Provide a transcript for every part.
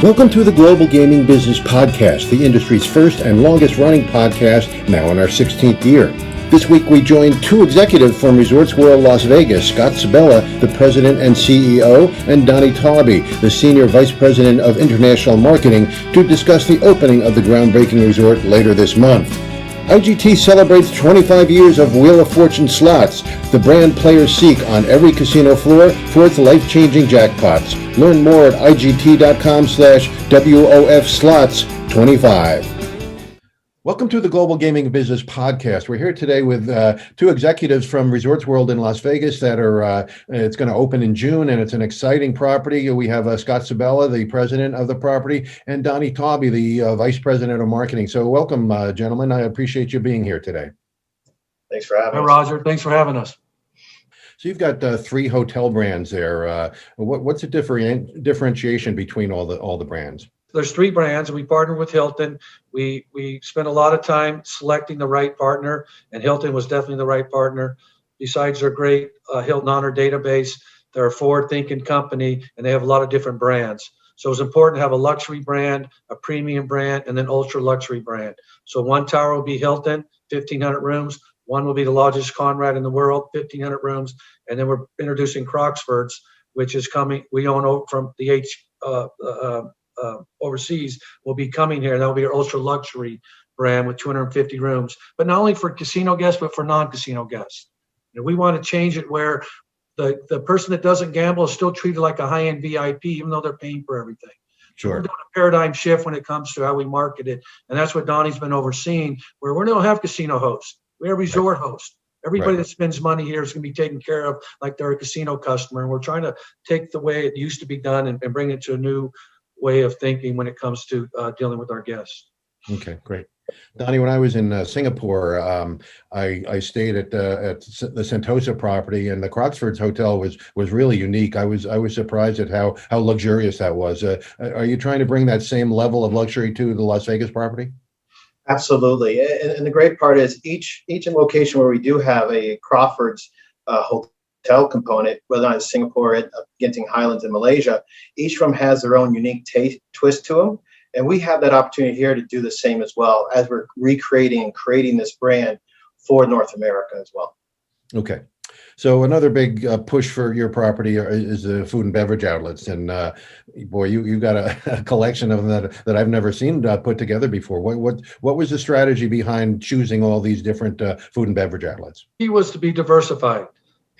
Welcome to the Global Gaming Business Podcast, the industry's first and longest running podcast, now in our 16th year. This week we joined two executives from Resorts World Las Vegas, Scott Sibella, the president and CEO, and Doni Taube, the senior vice president of international marketing, to discuss the opening of the groundbreaking resort later this month. IGT celebrates 25 years of Wheel of Fortune slots, the brand players seek on every casino floor for its life-changing jackpots. Learn more at IGT.com/WOFslots25. Welcome to the Global Gaming Business Podcast. We're here today with two executives from Resorts World in Las Vegas that are, it's going to open in June, and it's an exciting property. We have Scott Sibella, the president of the property, and Doni Taube, the vice president of marketing. So welcome, gentlemen. I appreciate you being here today. Thanks for having us. Roger, thanks for having us. So you've got three hotel brands there. What's the differentiation between all the brands? There's three brands, and we partnered with Hilton. We spent a lot of time selecting the right partner, and Hilton was definitely the right partner. Besides their great Hilton Honor database, they're a forward-thinking company, and they have a lot of different brands. So it was important to have a luxury brand, a premium brand, and then ultra-luxury brand. So one tower will be Hilton, 1,500 rooms. One will be the largest Conrad in the world, 1,500 rooms. And then we're introducing Croxford's, which is coming. We own from the overseas will be coming here. That will be our ultra luxury brand with 250 rooms, but not only for casino guests, but for non-casino guests. And we want to change it where the person that doesn't gamble is still treated like a high-end VIP, even though they're paying for everything. Sure. We're doing a paradigm shift when it comes to how we market it. And that's what Donnie's been overseeing, where we don't have casino hosts. We have resort hosts. Everybody that spends money here is going to be taken care of like they're a casino customer. And we're trying to take the way it used to be done and bring it to a new way of thinking when it comes to dealing with our guests. Okay, great. Doni, when I was in Singapore, I stayed at the Sentosa property, and the Croxford's Hotel was really unique. I was surprised at how luxurious that was. Are you trying to bring that same level of luxury to the Las Vegas property? Absolutely. And the great part is each location where we do have a Crawford's hotel component, whether it's Singapore, at Genting Highlands in Malaysia, each of them has their own unique twist to them. And we have that opportunity here to do the same as well, as we're recreating and creating this brand for North America as well. Okay. So another big push for your property is the food and beverage outlets. And boy, you've got a collection of them that I've never seen put together before. What was the strategy behind choosing all these different food and beverage outlets? He was to be diversified.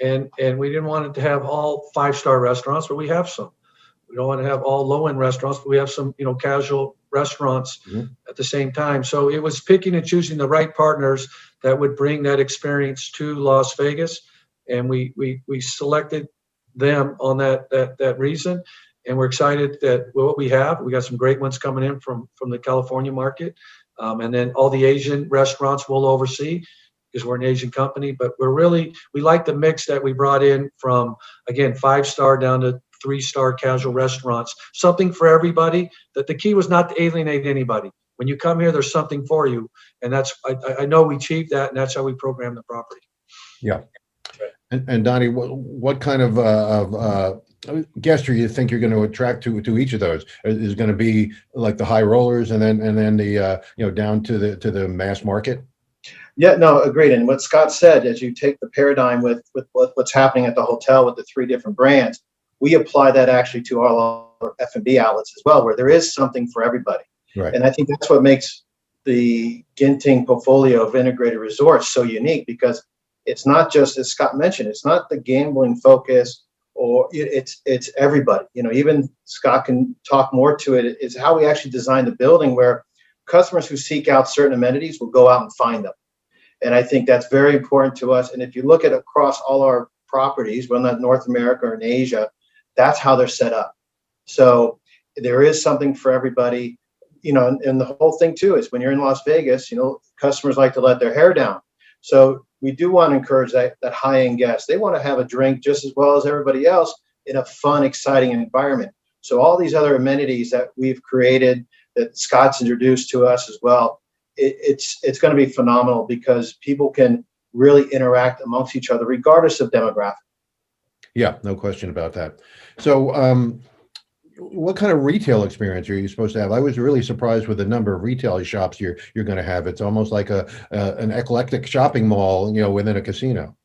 And we didn't want it to have all 5-star restaurants, but we have some. We don't want to have all low-end restaurants, but we have some, casual restaurants at the same time. So it was picking and choosing the right partners that would bring that experience to Las Vegas. And we selected them on that reason. And we're excited that what we have, we got some great ones coming in from the California market. And then all the Asian restaurants we'll oversee, because we're an Asian company, but we like the mix that we brought in from, again, 5-star down to 3-star casual restaurants, something for everybody. That the key was not to alienate anybody. When you come here, there's something for you. And that's, I know we achieved that, and that's how we program the property. Yeah. And Doni, what kind of guest do you think you're going to attract to each of those? Is it going to be like the high rollers and then the, down to the mass market? Yeah, no, agreed. And what Scott said, as you take the paradigm with what's happening at the hotel with the three different brands, we apply that actually to all our F&B outlets as well, where there is something for everybody. Right. And I think that's what makes the Genting portfolio of integrated resorts so unique, because it's not just, as Scott mentioned, it's not the gambling focus, or it's everybody. Even Scott can talk more to it. It's how we actually design the building, where customers who seek out certain amenities will go out and find them. And I think that's very important to us. And if you look at across all our properties, whether not North America or in Asia, that's how they're set up. So there is something for everybody, and the whole thing too is when you're in Las Vegas, customers like to let their hair down. So we do want to encourage that high-end guest. They want to have a drink just as well as everybody else in a fun, exciting environment. So all these other amenities that we've created, that Scott's introduced to us as well, it's going to be phenomenal, because people can really interact amongst each other regardless of demographic. Yeah, no question about that. So What kind of retail experience are you supposed to have? I was really surprised with the number of retail shops you're going to have. It's almost like an eclectic shopping mall, within a casino.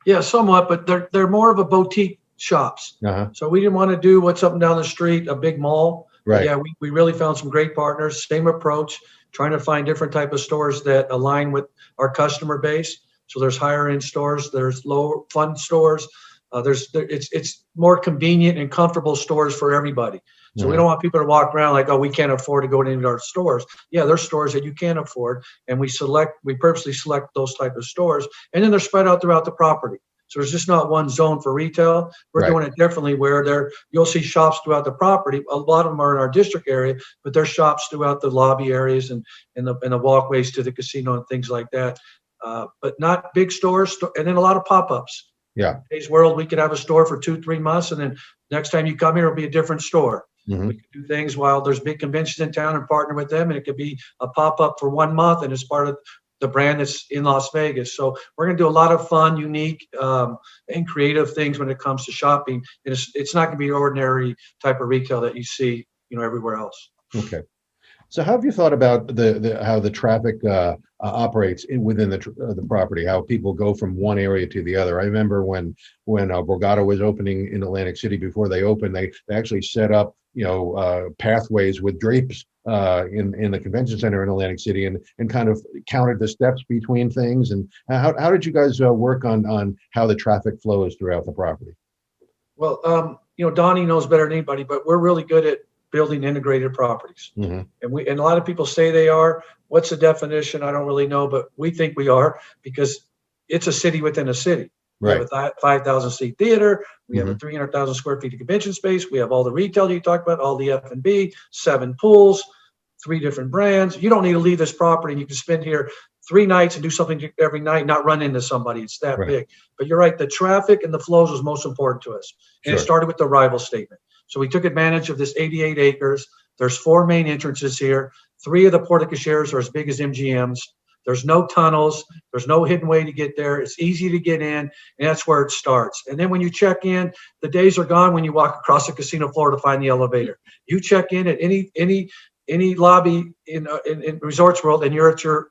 Yeah, somewhat, but they're more of a boutique shops. Uh-huh. So we didn't want to do what's up and down the street, a big mall. Right. But yeah, we really found some great partners, same approach, trying to find different type of stores that align with our customer base. So there's higher end stores, there's low fund stores. It's more convenient and comfortable stores for everybody. So we don't want people to walk around like, oh, we can't afford to go into our stores. Yeah, there's stores that you can afford, and we purposely select those type of stores, and then they're spread out throughout the property. So there's just not one zone for retail. We're doing it differently where you'll see shops throughout the property. A lot of them are in our district area, but there's shops throughout the lobby areas and the walkways to the casino and things like that. But not big stores, and then a lot of pop-ups. Yeah. Today's world, we could have a store for 2-3 months, and then next time you come here, it'll be a different store. Mm-hmm. We could do things while there's big conventions in town and partner with them, and it could be a pop-up for 1 month, and it's part of the brand that's in Las Vegas. So we're going to do a lot of fun, unique, and creative things when it comes to shopping. And it's not going to be ordinary type of retail that you see, everywhere else. Okay. So how have you thought about how the traffic operates within the property, how people go from one area to the other? I remember when Borgata was opening in Atlantic City, before they opened, they actually set up pathways with drapes in the convention center in Atlantic City and kind of counted the steps between things. And how did you guys work on how the traffic flows throughout the property? Well, Doni knows better than anybody, but we're really good at building integrated properties. Mm-hmm. And a lot of people say they are. What's the definition? I don't really know, but we think we are, because it's a city within a city. Right. We have a 5,000 seat theater. We have a 300,000 square feet of convention space. We have all the retail you talked about, all the F&B, 7 pools, 3 different brands. You don't need to leave this property, and you can spend here 3 nights and do something every night, not run into somebody. It's that big. But you're right. The traffic and the flows was most important to us. And It started with the arrival statement. So we took advantage of this 88 acres. There's 4 main entrances here. 3 of the porticocheres are as big as MGMs. There's no tunnels. There's no hidden way to get there. It's easy to get in, and that's where it starts. And then when you check in, the days are gone when you walk across the casino floor to find the elevator. You check in at any lobby in Resorts World, and you're at your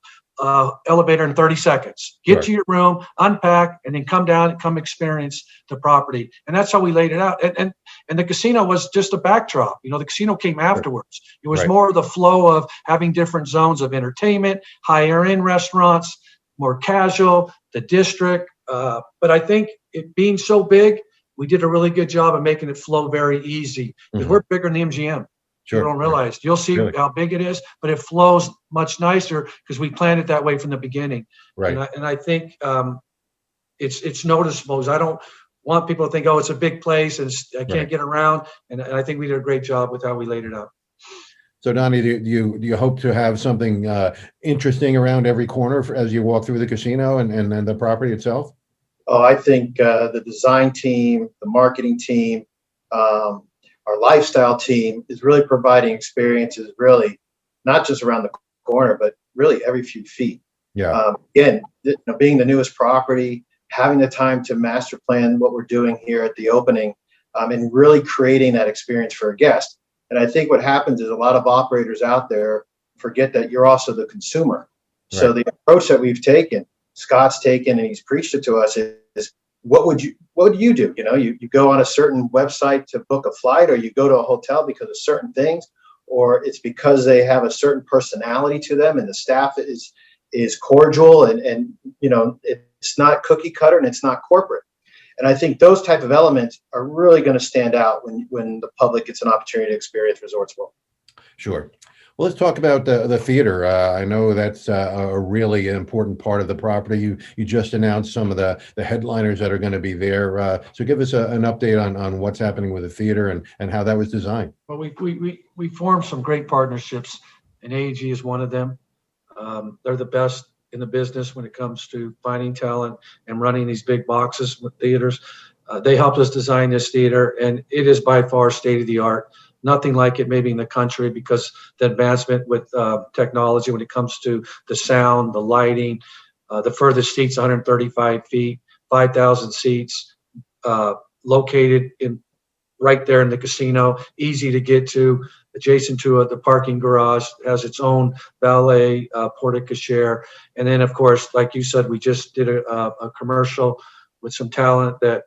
elevator in 30 seconds. Get to your room, unpack, and then come down and come experience the property. And that's how we laid it out. And the casino was just a backdrop. The casino came afterwards. It was more of the flow of having different zones of entertainment, higher end restaurants, more casual, the district. But I think it being so big, we did a really good job of making it flow very easy, because we're bigger than the MGM. You don't realize. You'll see how big it is, but it flows much nicer because we planned it that way from the beginning. Right. And I think it's noticeable. I don't want people to think, oh, it's a big place and I can't get around. And I think we did a great job with how we laid it out. So, Doni, do you hope to have something interesting around every corner as you walk through the casino and the property itself? Oh, I think the design team, the marketing team, our lifestyle team is really providing experiences, really not just around the corner, but really every few feet. Yeah. Again, being the newest property, having the time to master plan what we're doing here at the opening, and really creating that experience for a guest. And I think what happens is a lot of operators out there forget that you're also the consumer. Right. So the approach that we've taken, Scott's taken, and he's preached it to us, is what do you do? You go on a certain website to book a flight, or you go to a hotel because of certain things, or it's because they have a certain personality to them and the staff is cordial and it's not cookie cutter and it's not corporate. And I think those type of elements are really going to stand out when the public gets an opportunity to experience Resorts World. Sure. Well, let's talk about the theater. I know that's a really important part of the property. You just announced some of the headliners that are going to be there. So give us an update on what's happening with the theater and how that was designed. Well, we formed some great partnerships, and AEG is one of them. They're the best in the business when it comes to finding talent and running these big boxes with theaters. They helped us design this theater, and it is by far state of the art. Nothing like it maybe in the country, because the advancement with technology when it comes to the sound, the lighting, the furthest seats 135 feet, 5,000 seats, located right there in the casino, easy to get to, adjacent to the parking garage, has its own valet porte cochere. And then, of course, like you said, we just did a commercial with some talent that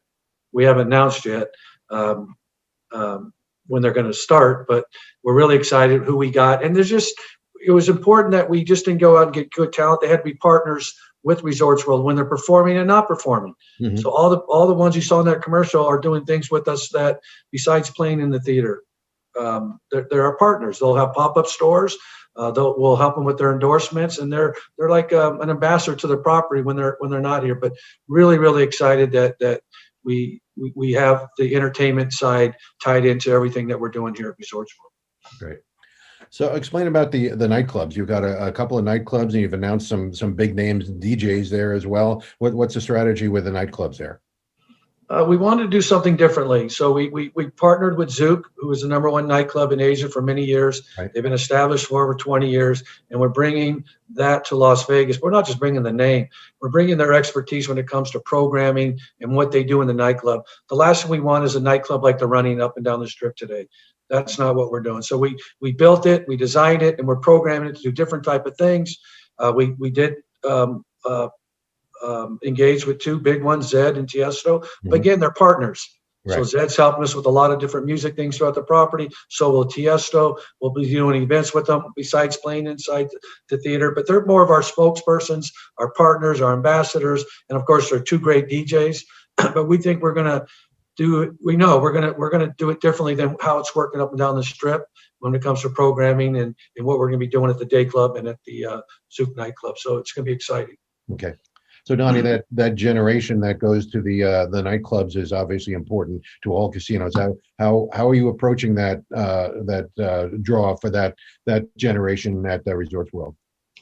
we haven't announced yet when they're going to start, but we're really excited who we got. And it was important that we just didn't go out and get good talent. They had to be partners with Resorts World when they're performing and not performing. Mm-hmm. So all the ones you saw in that commercial are doing things with us that, besides playing in the theater, they're our partners. They'll have pop-up stores. We'll help them with their endorsements, and they're like an ambassador to the property when they're not here. But really, really excited that we have the entertainment side tied into everything that we're doing here at Resorts World. Great. So explain about the nightclubs. You've got a couple of nightclubs, and you've announced some big names DJs there as well. What's the strategy with the nightclubs there? We wanted to do something differently. So we partnered with Zouk, who is the #1 nightclub in Asia for many years. Right. They've been established for over 20 years, and we're bringing that to Las Vegas. We're not just bringing the name. We're bringing their expertise when it comes to programming and what they do in the nightclub. The last thing we want is a nightclub like the running up and down the strip today. That's not what we're doing. So we built it, we designed it, and we're programming it to do different type of things. We did engage with two big ones, Zed and Tiesto. Mm-hmm. But again, they're partners. Right. So Zed's helping us with a lot of different music things throughout the property. So will Tiesto. We'll be doing events with them besides playing inside the theater. But they're more of our spokespersons, our partners, our ambassadors, and of course, they're two great DJs. But we think we're gonna do it. We know we're gonna do it differently than how it's working up and down the strip when it comes to programming and what we're gonna be doing at the day club and at the Zouk nightclub. So it's gonna be exciting. Okay. So Doni, that generation that goes to the nightclubs is obviously important to all casinos. How are you approaching that draw for that generation at Resorts World?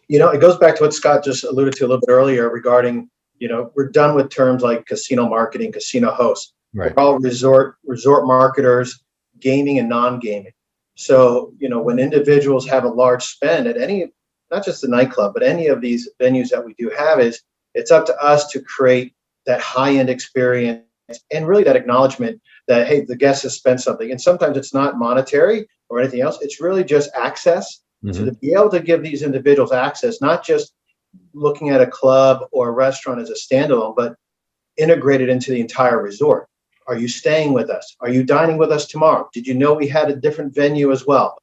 It goes back to what Scott just alluded to a little bit earlier regarding, we're done with terms like casino marketing, casino hosts. Right. We're all resort marketers, gaming and non-gaming. So, when individuals have a large spend at any, not just the nightclub, but any of these venues that we do have, it's up to us to create that high-end experience and really that acknowledgement that, hey, the guest has spent something. And sometimes it's not monetary or anything else. It's really just access. Mm-hmm. So to be able to give these individuals access, not just looking at a club or a restaurant as a standalone, but integrated into the entire resort. Are you staying with us? Are you dining with us tomorrow? Did you know we had a different venue as well?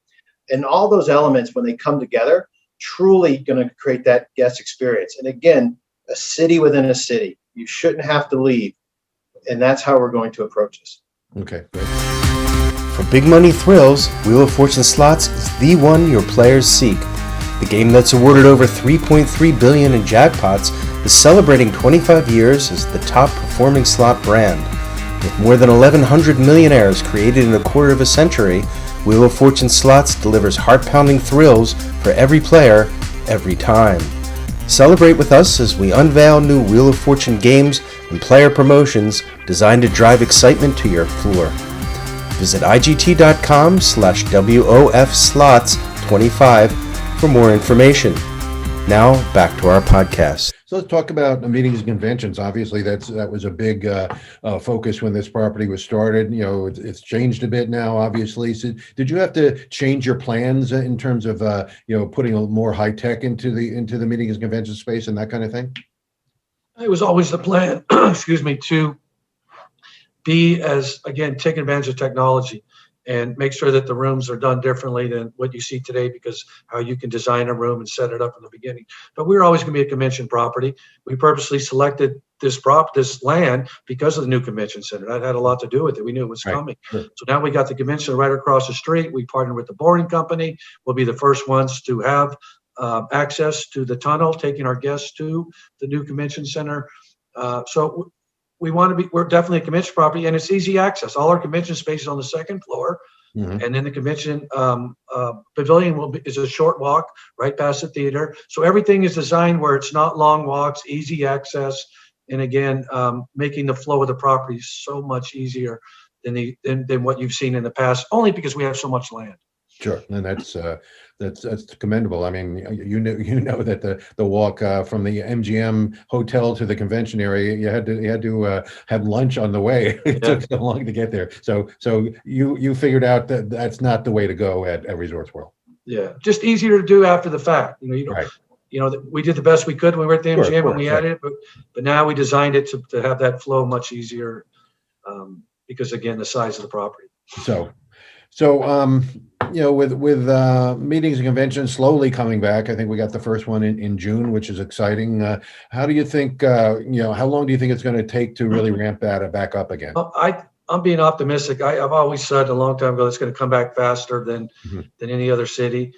And all those elements, when they come together, truly going to create that guest experience. And again, a city within a city. You shouldn't have to leave. And that's how we're going to approach this. Okay, great. For big money thrills, Wheel of Fortune Slots is the one your players seek. The game that's awarded over $3.3 billion in jackpots is celebrating 25 years as the top performing slot brand. With more than 1,100 millionaires created in a quarter of a century, Wheel of Fortune Slots delivers heart-pounding thrills for every player, every time. Celebrate with us as we unveil new Wheel of Fortune games and player promotions designed to drive excitement to your floor. Visit IGT.com/WOFslots25 for more information. Now, back to our podcast. So let's talk about meetings and conventions. Obviously, that was a big focus when this property was started. It's changed a bit now, obviously. So did you have to change your plans in terms of putting a more high tech into the meetings and convention space and that kind of thing? It was always the plan, to be taking advantage of technology and make sure that the rooms are done differently than what you see today, because how you can design a room and set it up in the beginning. But we were always going to be a convention property. We purposely selected this land because of the new convention center. That had a lot to do with it. We knew it was coming. Sure. So now we got the convention right across the street. We partnered with the Boring Company. We'll be the first ones to have access to the tunnel, taking our guests to the new convention center. So we're definitely a convention property, and it's easy access. All our convention space is on the second floor. Mm-hmm. And then the convention pavilion is a short walk right past the theater. So everything is designed where it's not long walks, easy access. And again, making the flow of the property so much easier than what you've seen in the past, only because we have so much land. Sure, and that's commendable. I mean, you know that the walk from the MGM hotel to the convention area, you had to have lunch on the way. It Yeah. took so long to get there. So you figured out that that's not the way to go at Resorts World. Yeah, just easier to do after the fact. Right. We did the best we could when we were at the Sure, MGM when we right. had it, but now we designed it to have that flow much easier because again, the size of the property. So, with meetings and conventions slowly coming back, I think we got the first one in June, which is exciting. How do you think, how long do you think it's going to take to really ramp that back up again? I'm being optimistic. I've always said a long time ago it's going to come back faster than any other city,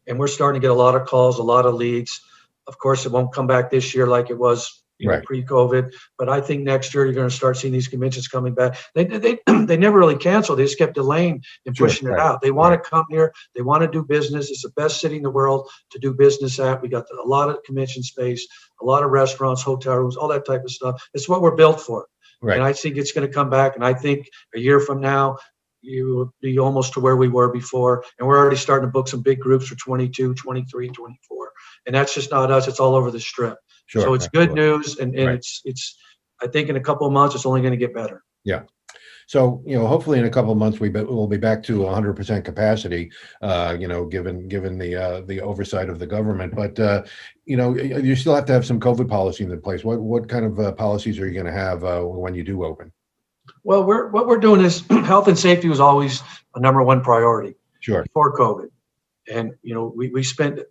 and we're starting to get a lot of calls, a lot of leads. Of course, it won't come back this year like it was Right. pre-COVID, but I think next year you're going to start seeing these conventions coming back. They never really canceled. They just kept delaying and Sure, pushing it right, out. They want to come here. They want to do business. It's the best city in the world to do business at. We got a lot of convention space, a lot of restaurants, hotel rooms, all that type of stuff. It's what we're built for. Right. And I think it's going to come back. And I think a year from now, you will be almost to where we were before. And we're already starting to book some big groups for 22, 23, 24. And that's just not us. It's all over the strip. Sure, So it's good absolutely. news. And Right. it's, I think in a couple of months, it's only going to get better. Yeah. So, hopefully in a couple of months, we'll be back to 100% capacity, given the oversight of the government. But, you still have to have some COVID policies in place. What kind of policies are you going to have when you do open? Well, what we're doing is health and safety was always a number one priority Sure. before COVID. And, we spent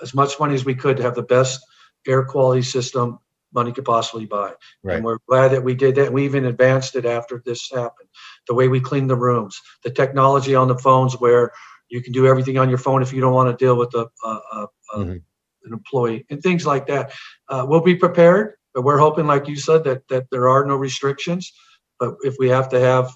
as much money as we could to have the best air quality system money could possibly buy. Right. And we're glad that we did that. We even advanced it after this happened. The way we clean the rooms, the technology on the phones where you can do everything on your phone if you don't want to deal with an employee and things like that. We'll be prepared, but we're hoping, like you said, that there are no restrictions. But if we have to have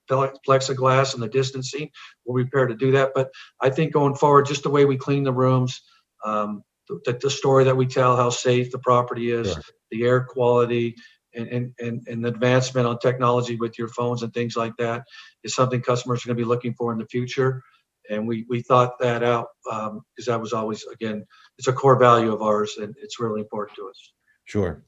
plexiglass and the distancing, we'll be prepared to do that. But I think going forward, just the way we clean the rooms, the story that we tell, how safe the property is, Sure. the air quality, and the advancement on technology with your phones and things like that is something customers are going to be looking for in the future. And we thought that out because that was always, again, it's a core value of ours, and it's really important to us. Sure.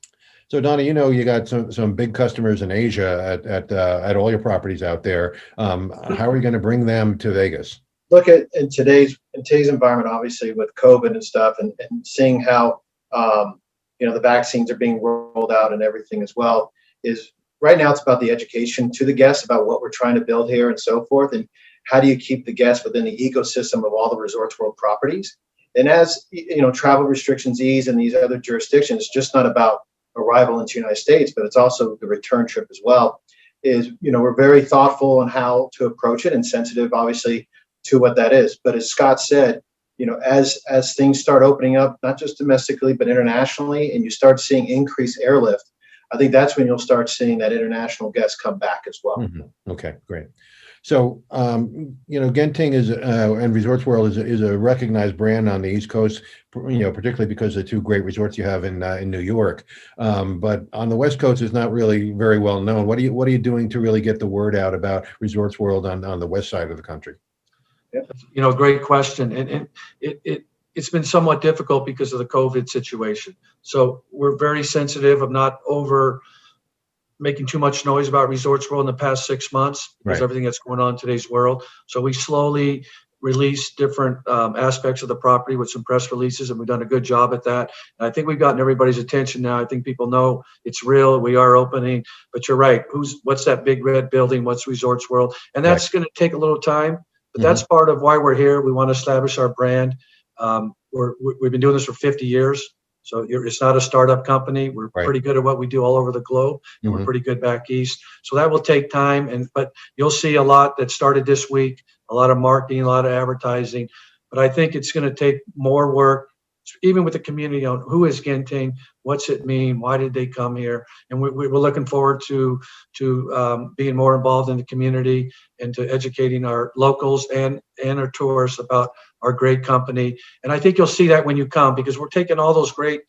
So Doni, you got some big customers in Asia at all your properties out there. How are you going to bring them to Vegas? Look at in today's environment, obviously with COVID and stuff, and seeing how the vaccines are being rolled out and everything as well. Is right now it's about the education to the guests about what we're trying to build here and so forth, and how do you keep the guests within the ecosystem of all the Resorts World properties. And as travel restrictions ease in these other jurisdictions, it's just not about arrival into the United States, but it's also the return trip as well. We're very thoughtful on how to approach it and sensitive, obviously, to what that is. But as Scott said, as things start opening up, not just domestically, but internationally, and you start seeing increased airlift, I think that's when you'll start seeing that international guests come back as well. Mm-hmm. Okay, great. So, Genting and Resorts World is a recognized brand on the East Coast, particularly because of the two great resorts you have in New York. But on the West Coast, it's not really very well known. What are you doing to really get the word out about Resorts World on the west side of the country? Yeah. Great question. And it's been somewhat difficult because of the COVID situation. So we're very sensitive of not over making too much noise about Resorts World in the past 6 months because Right. everything that's going on in today's world. So we slowly release different aspects of the property with some press releases, and we've done a good job at that. And I think we've gotten everybody's attention now. I think people know it's real. We are opening, but you're right. What's that big red building? What's Resorts World? And that's going to take a little time, but that's part of why we're here. We want to establish our brand. We've been doing this for 50 years. So it's not a startup company. We're Right. pretty good at what we do all over the globe, and we're pretty good back east. So that will take time, but you'll see a lot that started this week, a lot of marketing, a lot of advertising. But I think it's going to take more work, even with the community on who is Genting, what's it mean, why did they come here? And we're looking forward to being more involved in the community and to educating our locals and our tourists about our great company. And I think you'll see that when you come, because we're taking all those great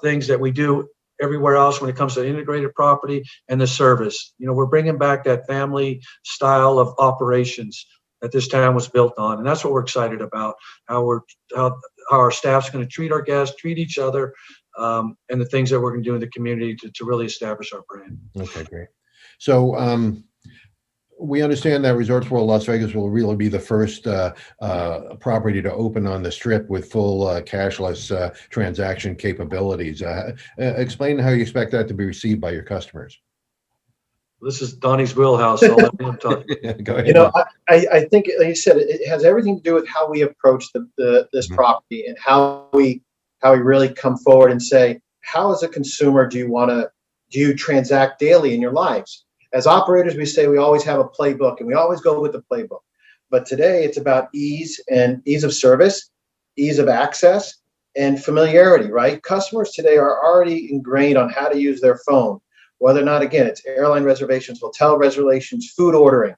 things that we do everywhere else when it comes to integrated property and the service. We're bringing back that family style of operations. that this town was built on. And that's what we're excited about, how our staff's going to treat our guests, treat each other, and the things that we're going to do in the community to really establish our brand. Okay, great. So we understand that Resorts World Las Vegas will really be the first property to open on the Strip with full cashless transaction capabilities. Explain how you expect that to be received by your customers. This is Donnie's wheelhouse, so I'll let him talk. Go ahead. You know, I think, like you said, it has everything to do with how we approach this property and how we really come forward and say, how as a consumer do you transact daily in your lives? As operators, we say we always have a playbook and we always go with the playbook. But today it's about ease of service, ease of access, and familiarity, right? Customers today are already ingrained on how to use their phone, whether or not, again, it's airline reservations, hotel reservations, food ordering.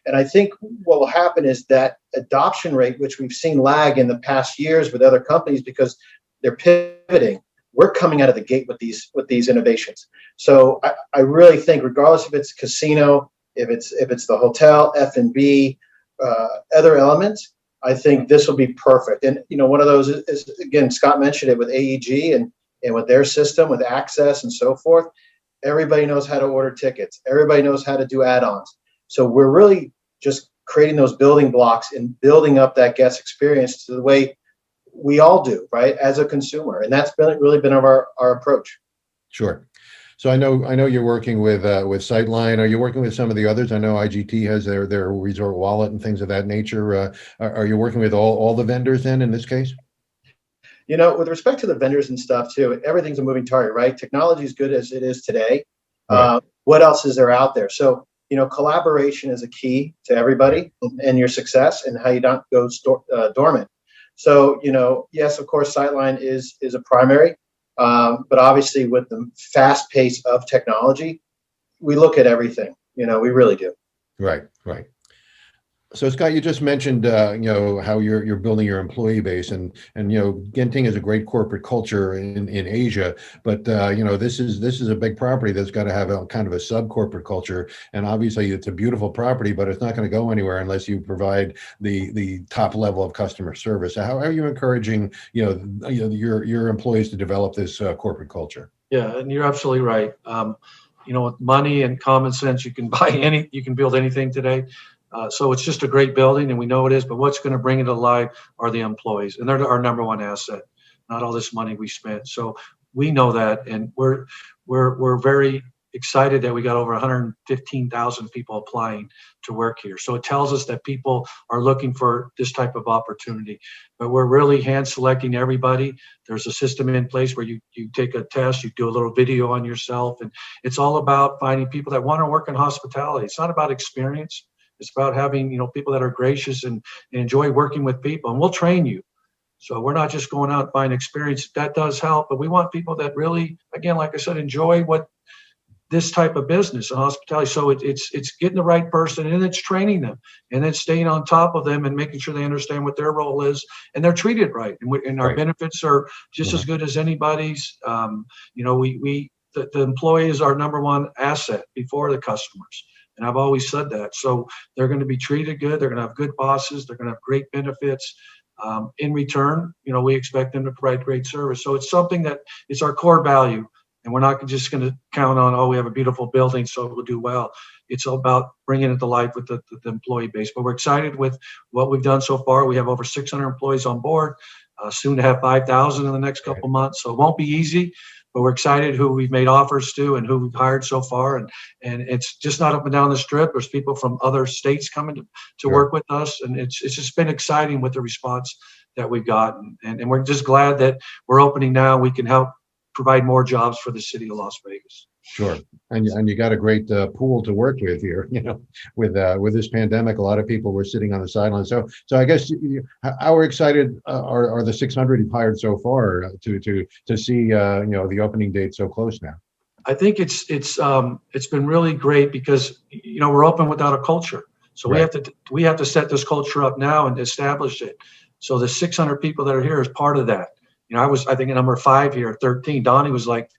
And I think what will happen is that adoption rate, which we've seen lag in the past years with other companies because they're pivoting, we're coming out of the gate with these innovations. So I really think, regardless if it's casino, if it's the hotel, F&B, other elements, I think this will be perfect. And one of those is again, Scott mentioned it with AEG and with their system, with access and so forth. Everybody knows how to order tickets. Everybody knows how to do add-ons. So we're really just creating those building blocks and building up that guest experience to the way we all do, right, as a consumer. And that's really been our approach. Sure. So I know you're working with Sightline. Are you working with some of the others? I know IGT has their resort wallet and things of that nature. Are you working with all the vendors then in this case? With respect to the vendors and stuff too, everything's a moving target, right? Technology is good as it is today. Right. What else is there out there? So, collaboration is a key to everybody and your success and how you don't go dormant. So, yes, of course, Sightline is a primary, but obviously with the fast pace of technology, we look at everything. We really do. Right. So Scott, you just mentioned how you're building your employee base, and Genting is a great corporate culture in Asia, but this is a big property that's got to have a kind of a sub corporate culture, and obviously it's a beautiful property, but it's not going to go anywhere unless you provide the top level of customer service. So how are you encouraging your employees to develop this corporate culture? Yeah, and you're absolutely right. With money and common sense, you can build anything today. So it's just a great building, and we know it is, but what's going to bring it alive are the employees, and they're our number one asset, not all this money we spent. So we know that, and we're very excited that we got over 115,000 people applying to work here. So it tells us that people are looking for this type of opportunity, but we're really hand selecting everybody. There's a system in place where you take a test, you do a little video on yourself, and it's all about finding people that want to work in hospitality. It's not about experience. It's about having, people that are gracious and enjoy working with people, and we'll train you. So we're not just going out and buying experience. That does help, but we want people that really, again, like I said, enjoy what this type of business and hospitality. So it's getting the right person, and it's training them, and then staying on top of them and making sure they understand what their role is, and they're treated right. And our benefits are just as good as anybody's. The employee is our number one asset before the customers. And I've always said that. So they're going to be treated good. They're going to have good bosses. They're going to have great benefits. In return, we expect them to provide great service. So it's something that it's our core value. And we're not just going to count on, we have a beautiful building, so we'll do well. It's all about bringing it to life with the employee base. But we're excited with what we've done so far. We have over 600 employees on board, soon to have 5,000 in the next couple months. So it won't be easy. But we're excited who we've made offers to and who we've hired so far. And it's just not up and down the strip. There's people from other states coming to work with us. And it's just been exciting with the response that we've gotten. And we're just glad that we're opening now. We can help provide more jobs for the city of Las Vegas. Sure. And you got a great pool to work with here. With this pandemic, a lot of people were sitting on the sidelines. So I guess how excited are the 600 you've hired so far to see the opening date so close now? I think it's been really great because we're open without a culture. So we have to set this culture up now and establish it. So the 600 people that are here is part of that. I think number 5 here, 13. Donnie was like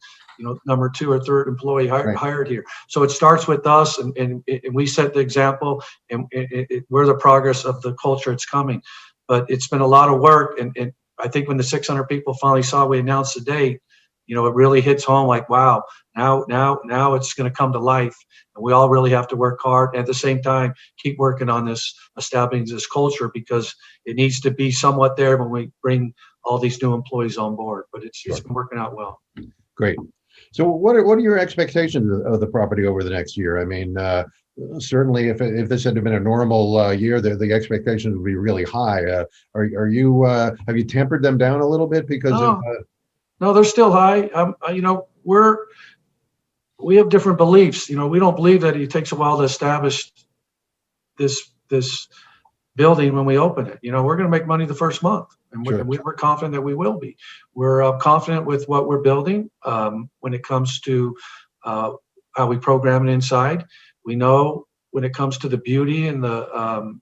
number 2 or 3rd employee Right. hired here. So it starts with us, and we set the example, and we're the progress of the culture. It's coming, but it's been a lot of work. And I think when the 600 people finally saw we announced the date, it really hits home like, wow, now it's going to come to life. And we all really have to work hard. And at the same time, keep working on this, establishing this culture, because it needs to be somewhat there when we bring all these new employees on board. But it's been working out well. Great. So what are your expectations of the property over the next year? I mean, certainly if this had been a normal year, the expectations would be really high. Are you have you tempered them down a little bit because No, they're still high. We have different beliefs. We don't believe that it takes a while to establish this building when we open it. We're going to make money the first month, and Sure. we're confident that we will be. We're confident with what we're building when it comes to how we program it inside. We know when it comes to the beauty and the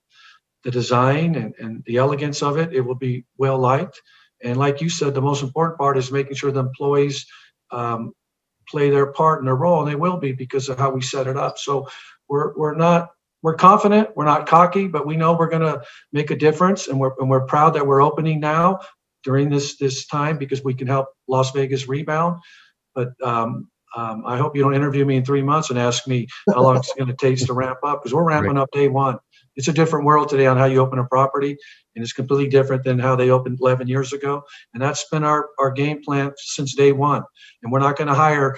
design and the elegance of it, it will be well liked. And like you said, the most important part is making sure the employees play their part and their role, and they will be because of how we set it up. So we're confident, we're not cocky, but we know we're going to make a difference, and we're proud that we're opening now during this time, because we can help Las Vegas rebound. But I hope you don't interview me in 3 months and ask me how long it's going to take to ramp up, because we're ramping up day one. It's a different world today on how you open a property, and it's completely different than how they opened 11 years ago. And that's been our game plan since day one. And we're not going to hire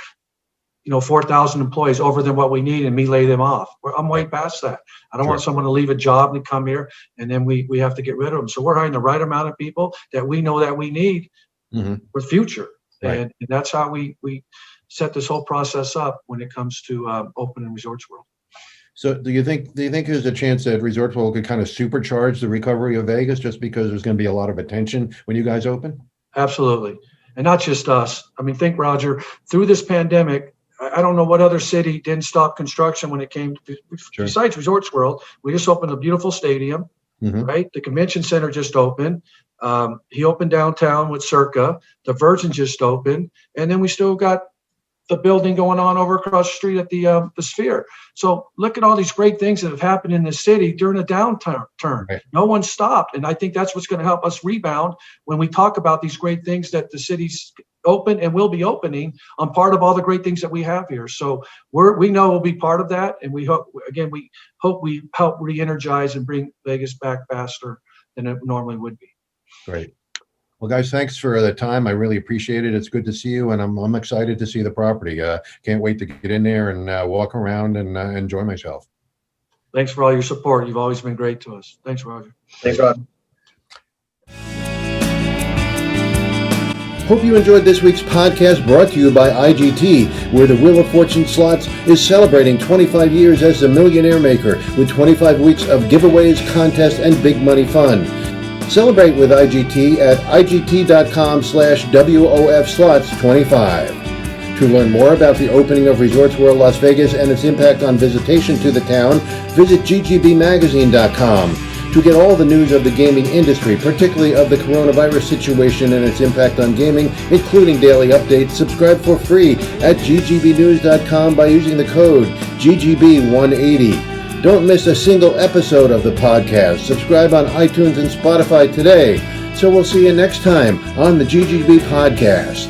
4,000 employees over than what we need and me lay them off. I'm way past that. I don't want someone to leave a job and come here and then we have to get rid of them. So we're hiring the right amount of people that we know that we need for the future. Right. And that's how we set this whole process up when it comes to opening Resorts World. So do you think there's a chance that Resorts World could kind of supercharge the recovery of Vegas just because there's going to be a lot of attention when you guys open? Absolutely. And not just us. I mean, think, Roger, through this pandemic, I don't know what other city didn't stop construction when it came to, besides Resorts World. We just opened a beautiful stadium, right? The convention center just opened. He opened downtown with Circa. The Virgin just opened. And then we still got the building going on over across the street at the Sphere. So look at all these great things that have happened in the city during a downturn. Right. No one stopped. And I think that's what's going to help us rebound when we talk about these great things that the city's open and will be opening on part of all the great things that we have here. So we know we'll be part of that. And we hope we help re-energize and bring Vegas back faster than it normally would be. Great. Well, guys, thanks for the time. I really appreciate it. It's good to see you, and I'm excited to see the property. Can't wait to get in there and walk around and enjoy myself. Thanks for all your support. You've always been great to us. Thanks, Roger. Thanks, Rod. Hope you enjoyed this week's podcast, brought to you by IGT, where the Wheel of Fortune Slots is celebrating 25 years as the millionaire maker with 25 weeks of giveaways, contests, and big money fun. Celebrate with IGT at IGT.com/WOFslots25. To learn more about the opening of Resorts World Las Vegas and its impact on visitation to the town, visit GGBmagazine.com. To get all the news of the gaming industry, particularly of the coronavirus situation and its impact on gaming, including daily updates, subscribe for free at ggbnews.com by using the code GGB180. Don't miss a single episode of the podcast. Subscribe on iTunes and Spotify today. So we'll see you next time on the GGB Podcast.